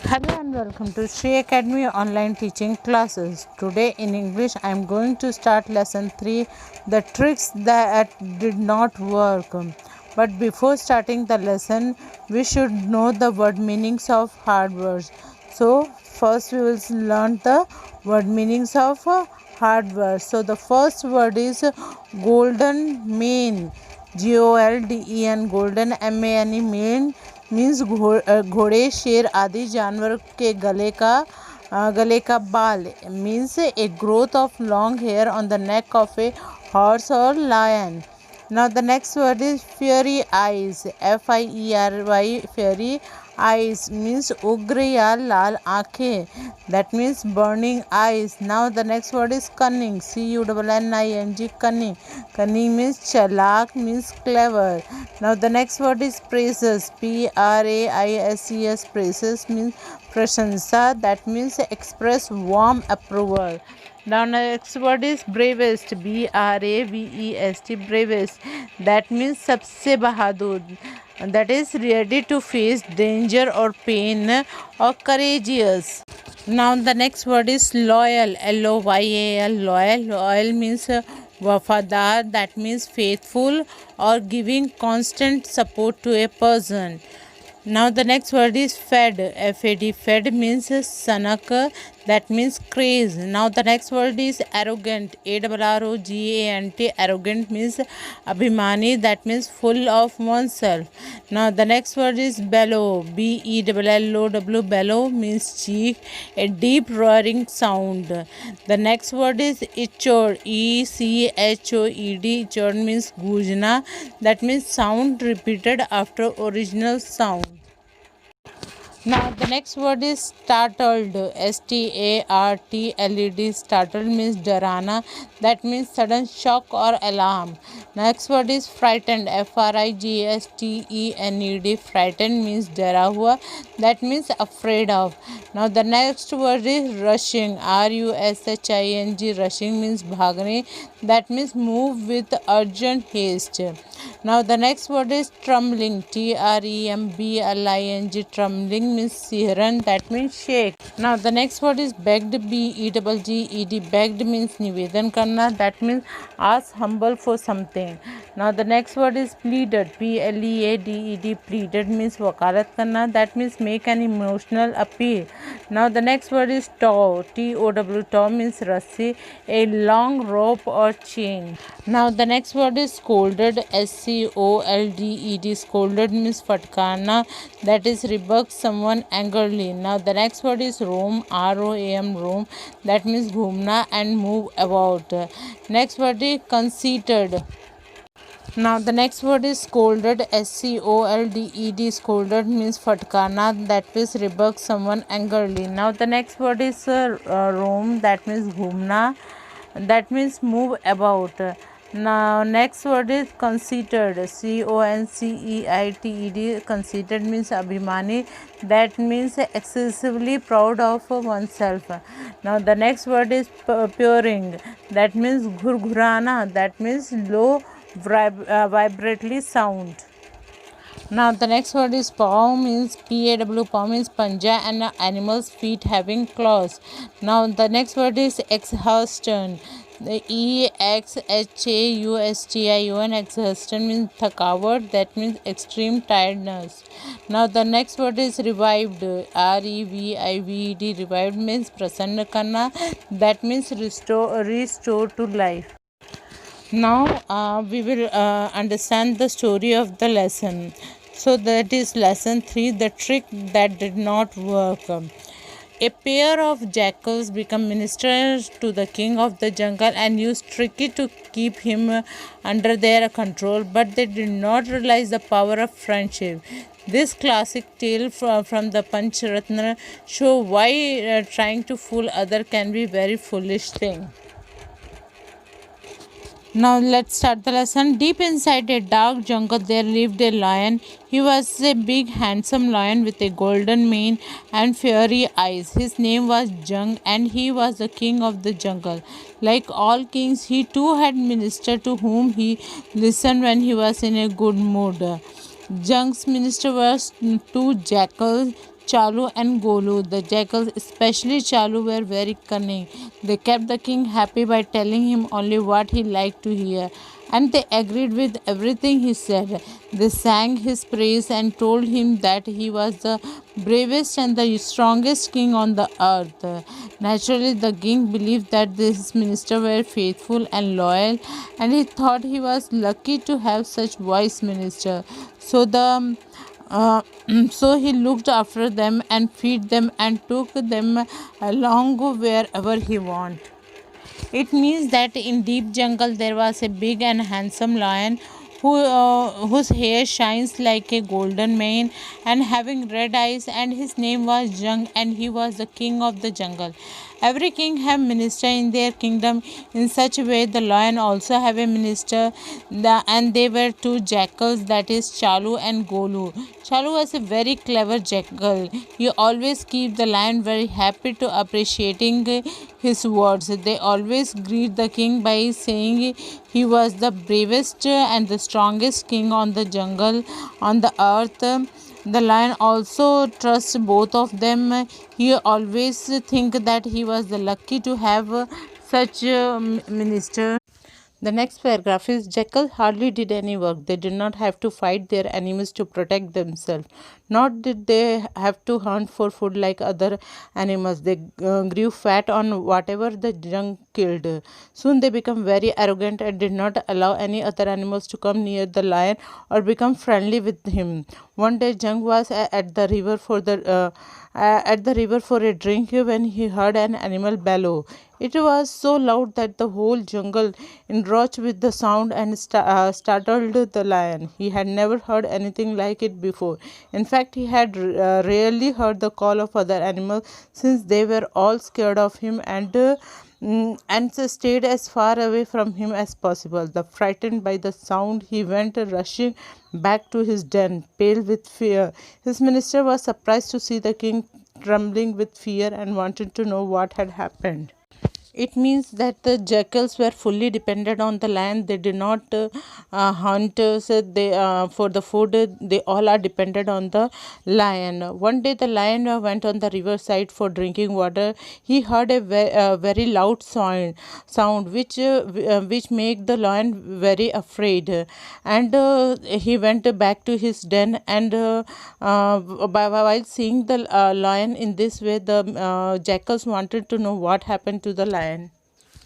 Hello and welcome to Shri Academy online teaching classes. Today in English I am going to start lesson 3, the tricks that did not work. But before starting the lesson we should know the word meanings of hard words. So first we will learn the word meanings of hard words. So the first word is golden mane. GOLDEN golden MANE mane means घोड़े शेर आदि जानवर के गले का बाल means a growth of long hair on the neck of a horse और lion. Now the next word is fiery eyes. FIERY fiery eyes means उग्र या लाल आँखें. That means burning eyes. Now the next word is cunning. CUNNING cunning. Cunning means चालाक means clever. Now the next word is praises. PRAISES praises means प्रशंसा. That means express warm approval. Now next word is bravest. BRAVEST bravest. That means सबसे बहादुर. That is ready to face danger or pain or courageous. Now the next word is loyal. LOYAL loyal. Loyal means वफादार. That means faithful or giving constant support to a person. Now the next word is fed. FAD. Fed means sanak. That means craze. Now the next word is arrogant. ARROGANT. Arrogant means abhimani. That means full of oneself. Now the next word is bellow. BELLOW. Bellow means cheek. A deep roaring sound. The next word is ichod. ECHOED. Ichod means gujna. That means sound repeated after original sound. Now the next word is startled. STARTLED. Startled means डराना. That means sudden shock or alarm. Next word is frightened. FRIGSTENED. Frightened means डरा हुआ. That means afraid of. Now the next word is rushing. RUSHING. Rushing means भागने. That means move with urgent haste. Now the next word is trembling. TREMBLING. Trembling means siharan. That means shake. Now the next word is begged. BEGGED. Begged means nivedan karna. That means ask humble for something. Now the next word is pleaded. PLEADED. Pleaded means wakalat karna. That means make an emotional appeal. Now the next word is tow. TOW. Tow means rassi, a long rope or chain. Now the next word is scolded. SCOLDED. Scolded means fatkarna. That is rebuke someone angrily. Now the next word is roam. ROAM. Roam. That means घूमना and move about. Next word is conceited. Now the next word is scolded. SCOLDED. Scolded means fatkarna. That means rebuke someone angrily. Now the next word is roam. That means घूमना. That means move about. Now next word is conceited. CONCEITED. Conceited means abhimani. That means excessively proud of oneself. Now the next word is purring. That means ghurghurana. That means low vibrately sound. Now the next word is paw means PAW. Paw means panja and animal's feet having claws. Now the next word is exhaustion. The EXHAUSTION. Exhaustion means thakawat. That means extreme tiredness. Now the next word is revived. REVIVED. Revived means prasanna karna. That means restore to life. Now we will understand the story of the lesson. So that is lesson 3, the trick that did not work. A pair of jackals become ministers to the king of the jungle and used tricky to keep him under their control, but they did not realize the power of friendship. This classic tale from the Pancharatna show why trying to fool other can be very foolish thing. Now let's start the lesson. Deep inside a dark jungle there lived a lion. He was a big handsome lion with a golden mane and fiery eyes. His name was Jung and he was the king of the jungle. Like all kings, he too had minister to whom he listened when he was in a good mood. Jung's minister was two jackals. Chalu and Golu, the jackals, especially Chalu, were very cunning. They kept the king happy by telling him only what he liked to hear, and they agreed with everything he said. They sang his praise and told him that he was the bravest and the strongest king on the earth. Naturally, the king believed that his ministers were faithful and loyal, and he thought he was lucky to have such wise minister. So he looked after them and feed them and took them along wherever he wanted. It means that in deep jungle there was a big and handsome lion whose hair shines like a golden mane and having red eyes, and his name was Jung, and he was the king of the jungle. Every king have minister in their kingdom. In such a way, the lion also have a minister, and they were two jackals, that is Chalu and Golu. Chalu was a very clever jackal. He always keep the lion very happy to appreciating his words. They always greet the king by saying he was the bravest and the strongest king on the jungle on the earth. The lion also trusts both of them. He always think that he was the lucky to have such a minister. The next paragraph is jackals hardly did any work. They did not have to fight their enemies to protect themselves. Nor did they have to hunt for food like other animals. They grew fat on whatever the junk killed. Soon they became very arrogant and did not allow any other animals to come near the lion or become friendly with him. One day, Jung was at the river for a drink when he heard an animal bellow. It was so loud that the whole jungle enraged with the sound and startled the lion. He had never heard anything like it before. In fact, he had rarely heard the call of other animals since they were all scared of him and stayed as far away from him as possible. The frightened by the sound, he went rushing back to his den, pale with fear. His minister was surprised to see the king trembling with fear and wanted to know what had happened. It means that the jackals were fully dependent on the lion. They did not hunt for the food. They all are dependent on the lion. One day, the lion went on the riverside for drinking water. He heard a very loud sound which made the lion very afraid. And he went back to his den. And while seeing the lion in this way, the jackals wanted to know what happened to the lion.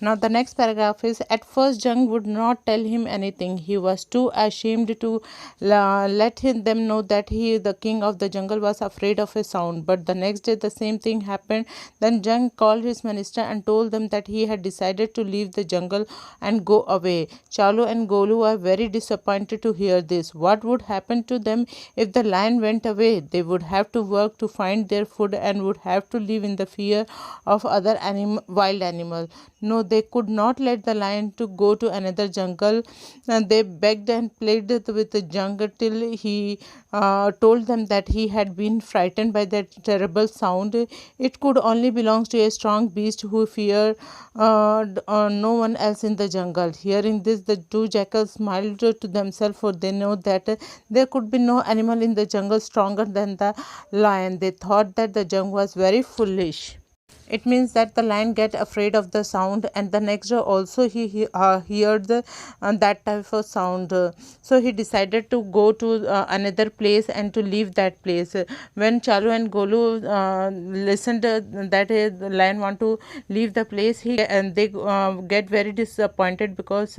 Now, the next paragraph is at first, Jung would not tell him anything. He was too ashamed to them know that he, the king of the jungle, was afraid of a sound. But the next day, the same thing happened. Then Jung called his minister and told them that he had decided to leave the jungle and go away. Chalu and Golu were very disappointed to hear this. What would happen to them if the lion went away? They would have to work to find their food and would have to live in the fear of other wild animals. No, they could not let the lion to go to another jungle. And they begged and pleaded with the jungle till he told them that he had been frightened by that terrible sound. It could only belong to a strong beast who feared no one else in the jungle. Hearing this, the two jackals smiled to themselves, for they know that there could be no animal in the jungle stronger than the lion. They thought that the Jung was very foolish. It means that the lion get afraid of the sound, and the next day also he heard that type of sound. So he decided to go to another place and to leave that place. When Chalu and Golu listened that the lion want to leave the place, they get very disappointed because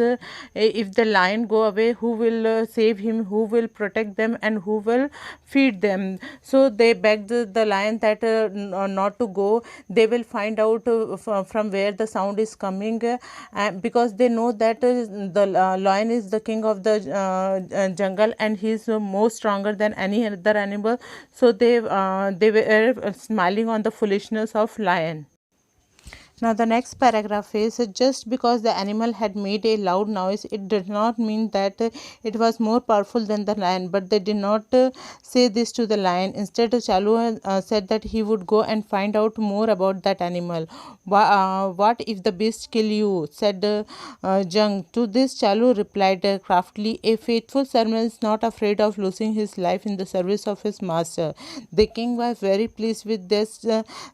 if the lion go away, who will save him, who will protect them, and who will feed them? So they begged the lion that not to go. They will find out from where the sound is coming, because they know that the lion is the king of the jungle, and he is more stronger than any other animal. So they were smiling on the foolishness of lion. Now, the next paragraph is just because the animal had made a loud noise, it did not mean that it was more powerful than the lion. But they did not say this to the lion. Instead, Chalu said that he would go and find out more about that animal. What if the beast kill you? Said Jung. To this, Chalu replied craftily, a faithful servant is not afraid of losing his life in the service of his master. The king was very pleased with this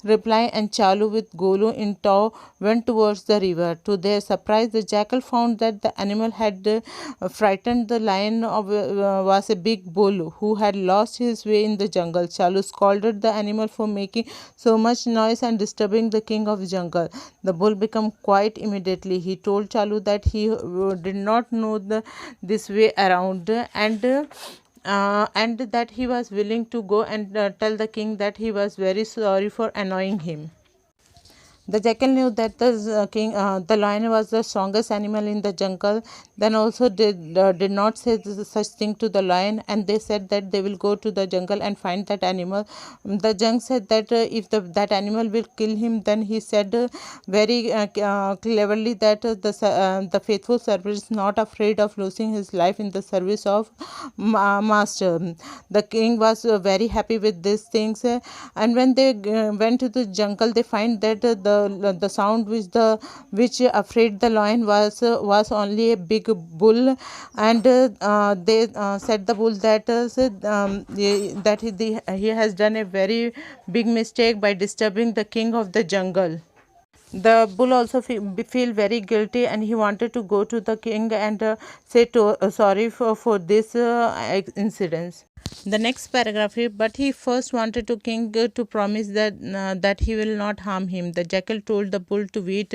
reply, and Chalu, with Golu in tow, went towards the river. To their surprise, the jackal found that the animal had frightened the lion was a big bull who had lost his way in the jungle. Chalu scolded the animal for making so much noise and disturbing the king of jungle. The bull became quiet immediately. He told Chalu that he did not know this way around, and that he was willing to go and tell the king that he was very sorry for annoying him. The jackal knew that the lion was the strongest animal in the jungle. Then also did not say such thing to the lion, and they said that they will go to the jungle and find that animal. The jung said that if that animal will kill him, then he said very cleverly that the faithful servant is not afraid of losing his life in the service of master. The king was very happy with these things, and when they went to the jungle, they find that the sound which afraid the lion was only a big bull, and they said the bull that he has done a very big mistake by disturbing the king of the jungle. The bull also feel very guilty, and he wanted to go to the king and say sorry for this incident. The next paragraph is, but he first wanted to king to promise that he will not harm him. The jackal told the bull to wait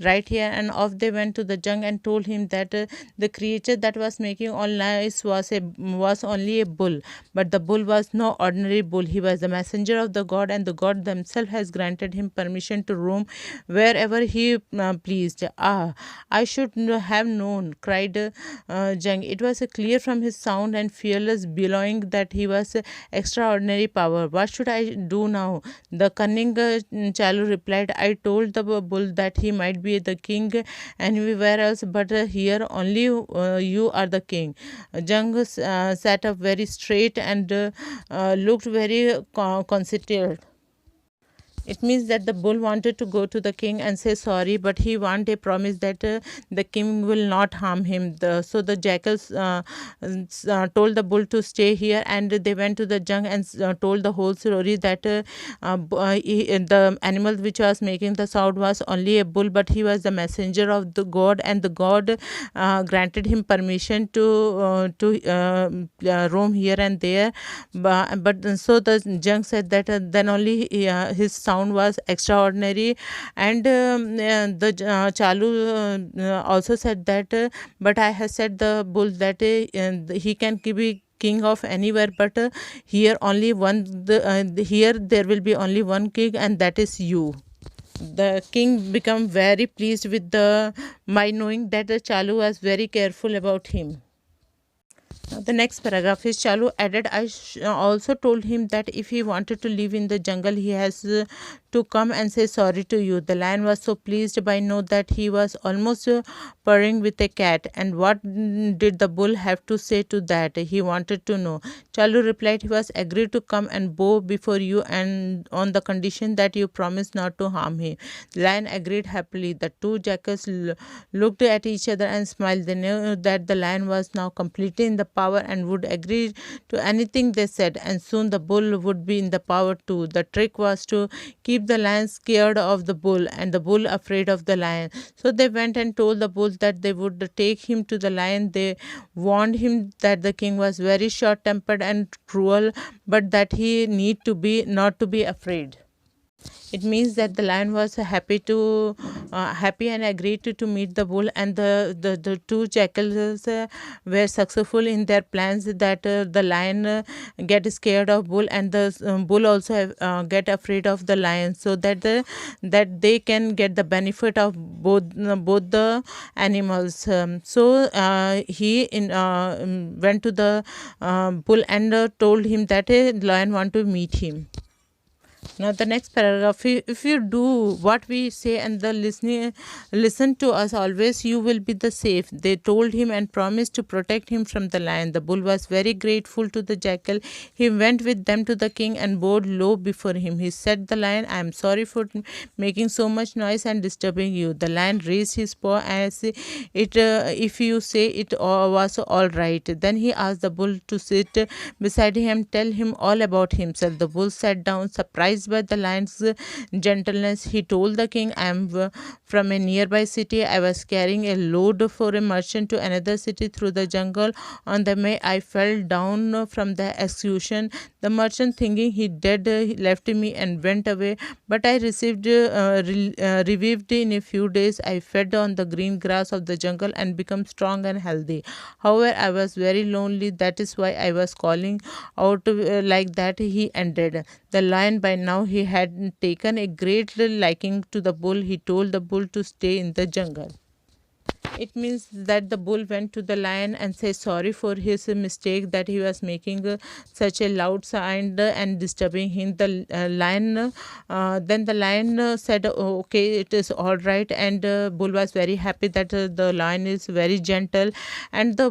right here, and off they went to the jung and told him that the creature that was making all noise was only a bull. But the bull was no ordinary bull. He was the messenger of the god, and the god themselves has granted him permission to roam wherever he pleased. Ah, I should have known, cried Jung. It was clear from his sound and fearless bellowing that he was extraordinary power. What should I do now? The cunning Chalu replied, I told the bull that he might be the king anywhere else, but here only you are the king. Jung sat up very straight and looked very conceited. It means that the bull wanted to go to the king and say sorry, but he wanted a promise that the king will not harm him. So the jackals told the bull to stay here, and they went to the jung and told the whole story that the animal which was making the sound was only a bull, but he was the messenger of the god, and the god granted him permission to roam here and there. But so the jung said that then only his sound was extraordinary, and the Chalu also said that but I have said the bull that he can be king of anywhere, but here only here there will be only one king, and that is you. The king became very pleased with the by knowing that the Chalu was very careful about him. The next paragraph is Chalu added, I also told him that if he wanted to live in the jungle, he has to come and say sorry to you. The lion was so pleased by know that he was almost purring with a cat. And what did the bull have to say to that? He wanted to know. Chalu replied he was agreed to come and bow before you, and on the condition that you promise not to harm him. The lion agreed happily. The two jackals looked at each other and smiled. They knew that the lion was now completely in the power and would agree to anything they said, and soon the bull would be in the power too. The trick was to keep the lion scared of the bull and the bull afraid of the lion. So they went and told the bull that they would take him to the lion. They warned him that the king was very short tempered and cruel, but that he need to be not to be afraid. It means that the lion was happy and agreed to meet the bull, and the two jackals were successful in their plans that the lion get scared of bull, and the bull also get afraid of the lion, so that they can get the benefit of both the animals. So he went to the bull and told him that a lion want to meet him. Now the next paragraph, if you do what we say and the listen to us always, you will be the safe. They told him and promised to protect him from the lion. The bull was very grateful to the jackal. He went with them to the king and bowed low before him. He said, "The lion, I am sorry for making so much noise and disturbing you." The lion raised his paw as it if you say it was all right. Then he asked the bull to sit beside him, tell him all about himself. The bull sat down, surprised by the lion's gentleness. He told the king, "I am from a nearby city. I was carrying a load for a merchant to another city through the jungle. On the way, I fell down from the execution. The merchant, thinking he dead, he left me and went away. But I revived in a few days. I fed on the green grass of the jungle and become strong and healthy. However, I was very lonely. That is why I was calling out like that," he ended. The lion, by now he had taken a great liking to the bull. He told the bull to stay in the jungle. It means that the bull went to the lion and said sorry for his mistake, that he was making such a loud sound and disturbing him. Then the lion said, "Oh, okay, it is all right," and bull was very happy that the lion is very gentle. And the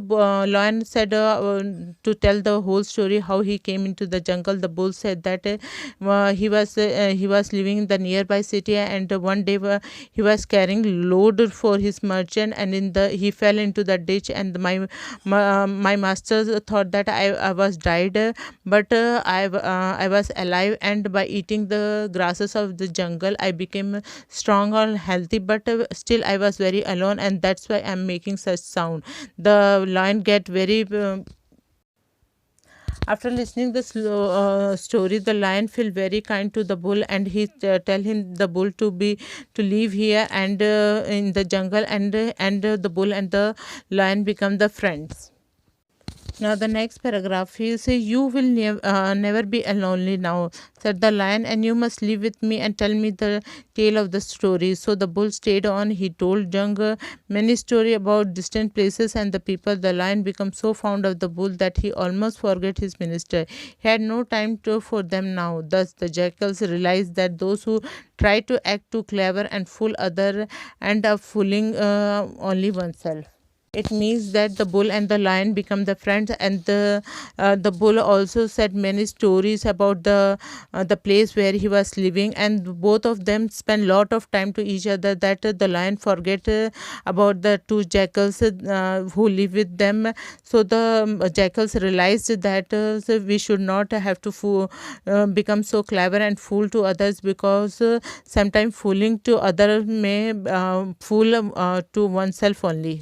lion said to tell the whole story how he came into the jungle. The bull said that he was living in the nearby city, and one day he was carrying load for his merchant, and he fell into the ditch, and my master thought that I was died, but I was alive, and by eating the grasses of the jungle I became strong and healthy, but still I was very alone, and that's why I'm making such sound. The lion get very after listening the story, the lion feel very kind to the bull, and he tell him the bull to leave here and in the jungle, and the bull and the lion become the friends. Now the next paragraph, he say, "You will never be lonely now," said the lion, "and you must live with me and tell me the tale of the story." So the bull stayed on. He told Jung many story about distant places and the people. The lion became so fond of the bull that he almost forgot his minister. He had no time for them now. Thus the jackals realized that those who try to act too clever and fool other end up fooling only oneself. It means that the bull and the lion become the friends, and the bull also said many stories about the place where he was living, and both of them spend lot of time to each other, that the lion forget about the two jackals who live with them. So the jackals realized that so we should not have to become so clever and fool to others, because sometimes fooling to others may fool to oneself only.